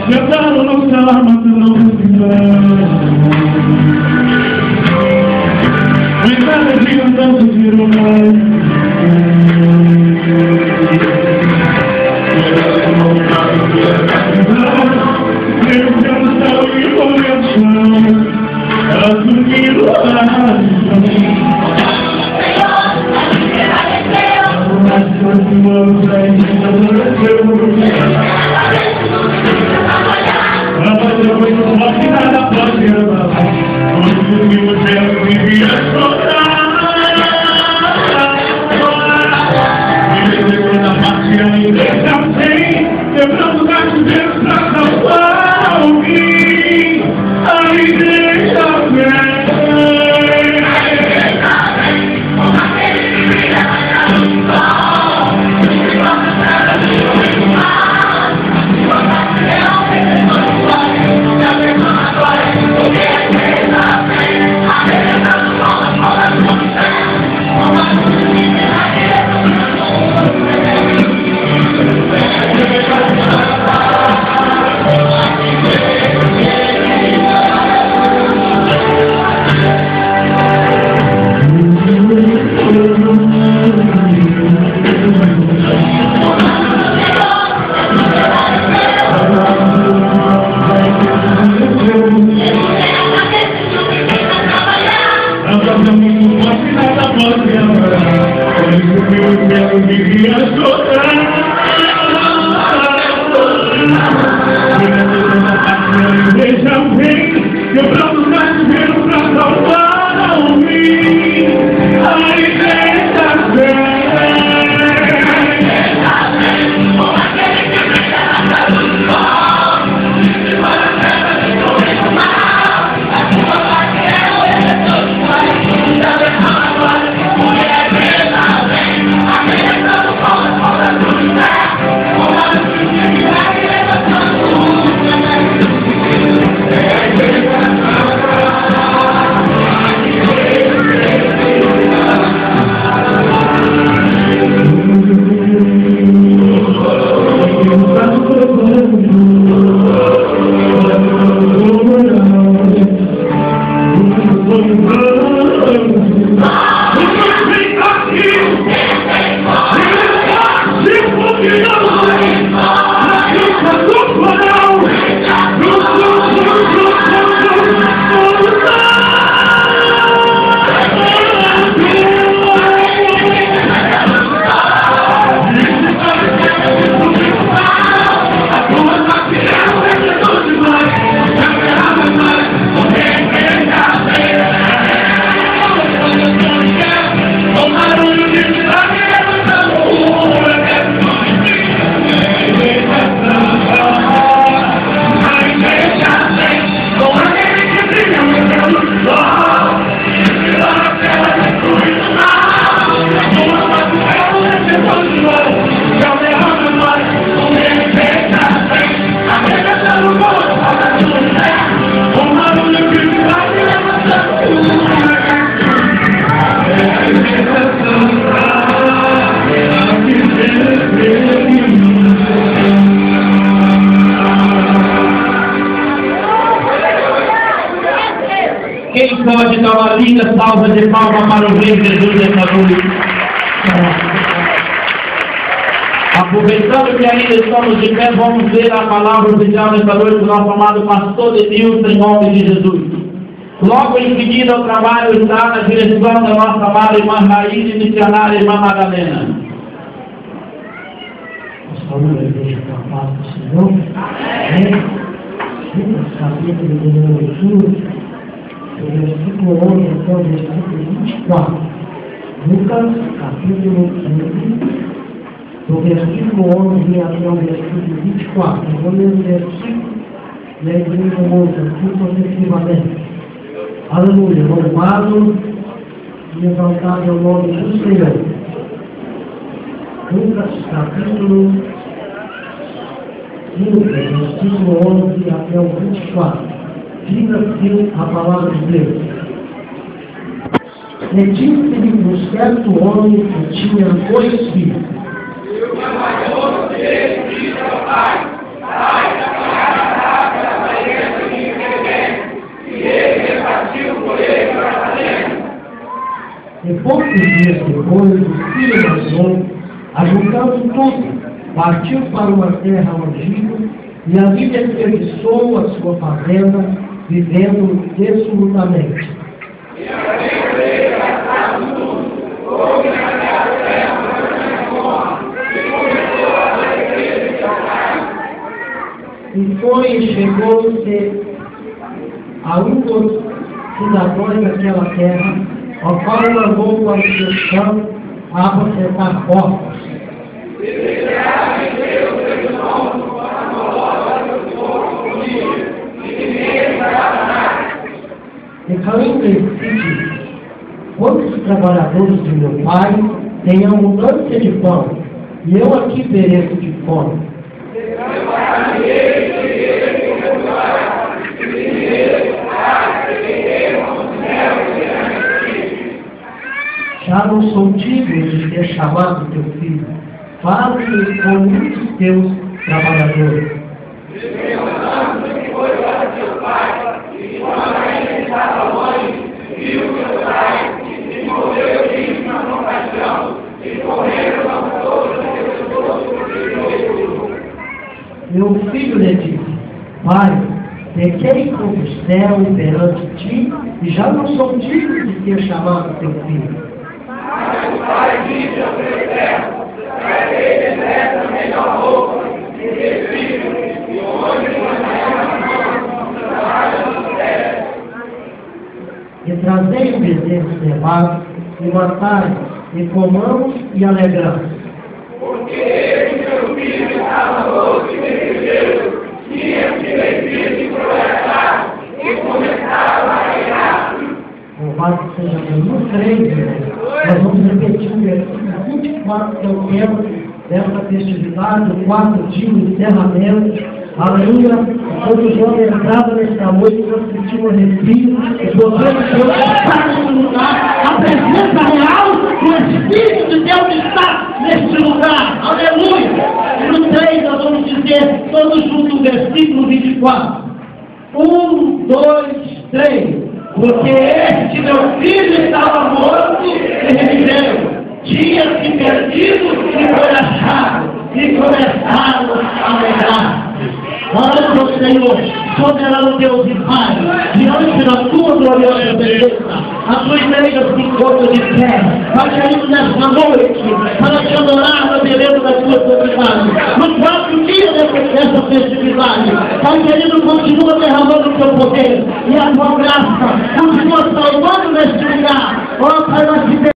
Cantaram no céu, mas não me diam tanto de romance. Eu canto e coração, assumindo a razão. Quem pode dar uma linda salva de palmas para o Rei Jesus essa noite? Aproveitando que ainda estamos de pé, vamos ver a palavra oficial nessa noite do nosso amado pastor Edilson, em nome de Jesus. Logo em seguida, o trabalho está na direção da nossa amada irmã Raíssa e missionária irmã Madalena. Saúde a igreja com a paz do Senhor. Amém. Lucas, capítulo de leitura, do versículo 11 até o versículo 24. Lucas, capítulo 15, do versículo 11 até o versículo 24. Eu vou ler o versículo e a igreja outra, aqui consecutivamente. Aleluia. Louvado e exaltado é o nome do Senhor. Lucas, capítulo 15, versículo 11 até o 24. Diz assim a palavra de Deus. E disse-lhe um certo homem que tinha 2 filhos. poucos dias depois, o filho mais novo, ajuntando tudo, partiu para uma terra longínqua e ali desperdiçou a sua fazenda, vivendo dissolutamente. E foi e chegou-se a um dos cidadãos daquela terra, ao qual mandou a instrução a aposentar corpos. Então, em princípio, quantos trabalhadores de meu pai têm abundância de pão, e eu aqui pereço de fome? Já não sou digno de ter chamado teu filho. Fala-me com muitos teus trabalhadores. Meu filho lhe disse: Pai, pequei contra o céu perante ti, e já não sou digno de ter chamado teu filho. Mas o pai disse ao seu servo: para ele nessa melhor roupa, e filho, e hoje trabalha no céu. E trazei o bezerro cevado, e matai, e comamos e alegramos. Porque ele, meu filho, estava louco e desejoso, tinha se vencido e progressado, e começava a reinar. Louvado seja Deus. No 3, nós vamos repetir o versículo 24, que é o tema dessa festividade, o 4 dia, o encerramento. Aleluia! Quando o João entrava nessa noite, nós sentimos arrepio, o poder de Deus está nesse lugar, a presença real do Espírito de Deus está neste lugar. Aleluia! E no 3 nós vamos dizer, todos juntos, o versículo 24. 1, 2, 3. Porque este meu filho estava morto e reviveu, tinha se perdido e foi achado, e começaram a alegrar. Orando ao Senhor, soberano Deus e Pai, diante da tua gloriosa presença, a tua igreja se encontra de pé, Pai querido, nesta noite, para te adorar na beleza da tua santidade, no 4 dias dessa festividade. Pai querido, continua derramando o teu poder e a tua graça, continua salvando neste lugar. Ó Pai, nós te